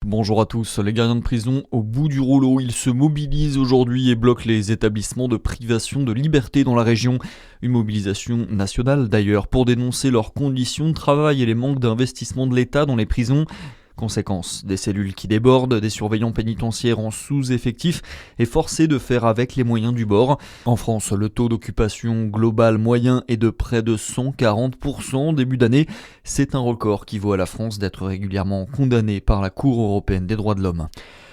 Bonjour à tous, les gardiens de prison au bout du rouleau, ils se mobilisent aujourd'hui et bloquent les établissements de privation de liberté dans la région. Une mobilisation nationale d'ailleurs pour dénoncer leurs conditions de travail et les manques d'investissement de l'État dans les prisons. Conséquence, des cellules qui débordent, des surveillants pénitentiaires en sous-effectif et forcés de faire avec les moyens du bord. En France, le taux d'occupation global moyen est de près de 140% début d'année. C'est un record qui vaut à la France d'être régulièrement condamnée par la Cour européenne des droits de l'homme.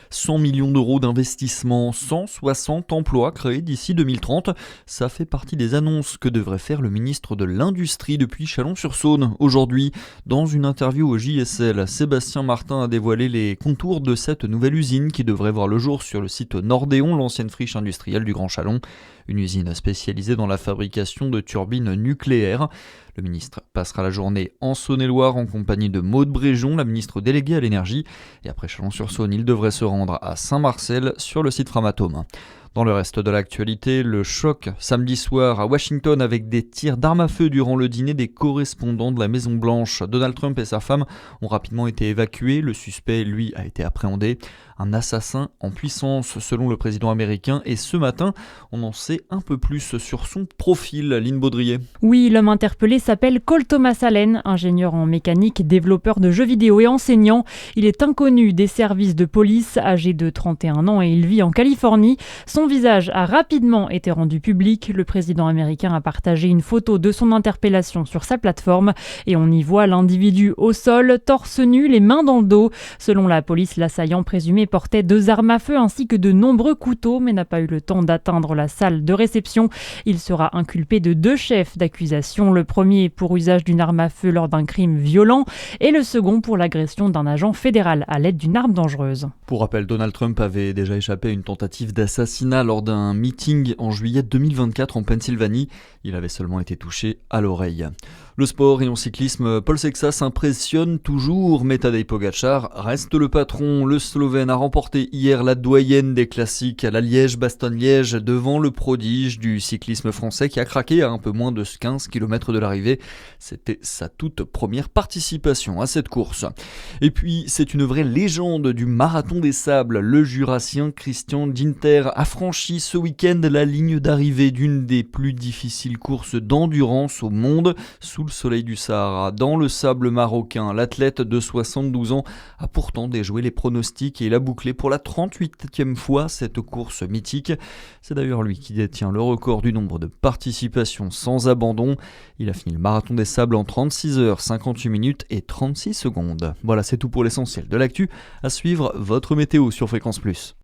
100 millions d'euros d'investissement, 160 emplois créés d'ici 2030. Ça fait partie des annonces que devrait faire le ministre de l'Industrie depuis Chalon-sur-Saône. Aujourd'hui, dans une interview au JSL, Sébastien Martin a dévoilé les contours de cette nouvelle usine qui devrait voir le jour sur le site Nordéon, l'ancienne friche industrielle du Grand Chalon. Une usine spécialisée dans la fabrication de turbines nucléaires. Le ministre passera la journée en Saône-et-Loire en compagnie de Maude Bréjon, la ministre déléguée à l'énergie. Et après Chalon-sur-Saône, il devrait se rendre à Saint-Marcel sur le site Framatome. Dans le reste de l'actualité, le choc samedi soir à Washington avec des tirs d'armes à feu durant le dîner des correspondants de la Maison-Blanche. Donald Trump et sa femme ont rapidement été évacués. Le suspect, lui, a été appréhendé. Un assassin en puissance, selon le président américain. Et ce matin, on en sait un peu plus sur son profil. Lynn Baudrier. Oui, l'homme interpellé s'appelle Cole Thomas Allen, ingénieur en mécanique, développeur de jeux vidéo et enseignant. Il est inconnu des services de police, âgé de 31 ans et il vit en Californie. Son visage a rapidement été rendu public. Le président américain a partagé une photo de son interpellation sur sa plateforme et on y voit l'individu au sol, torse nu, les mains dans le dos. Selon la police, l'assaillant présumé portait 2 armes à feu ainsi que de nombreux couteaux mais n'a pas eu le temps d'atteindre la salle de réception. Il sera inculpé de 2 chefs d'accusation. Le premier pour usage d'une arme à feu lors d'un crime violent et le second pour l'agression d'un agent fédéral à l'aide d'une arme dangereuse. Pour rappel, Donald Trump avait déjà échappé à une tentative d'assassinat lors d'un meeting en juillet 2024 en Pennsylvanie. Il avait seulement été touché à l'oreille. Le sport et en cyclisme, Paul Sexas impressionne toujours, mais Tadej Pogačar reste le patron. Le Slovène a remporté hier la doyenne des classiques à la Liège-Bastogne-Liège devant le prodige du cyclisme français qui a craqué à un peu moins de 15 km de l'arrivée. C'était sa toute première participation à cette course. Et puis, c'est une vraie légende du marathon des sables. Le Jurassien Christian Ginter a franchi ce week-end la ligne d'arrivée d'une des plus difficiles courses d'endurance au monde, sous le soleil du Sahara, dans le sable marocain. L'athlète de 72 ans a pourtant déjoué les pronostics et il a bouclé pour la 38e fois cette course mythique. C'est d'ailleurs lui qui détient le record du nombre de participations sans abandon. Il a fini le marathon des sables en 36 heures, 58 minutes et 36 secondes. Voilà, c'est tout pour l'essentiel de l'actu. À suivre, votre météo sur Fréquence Plus.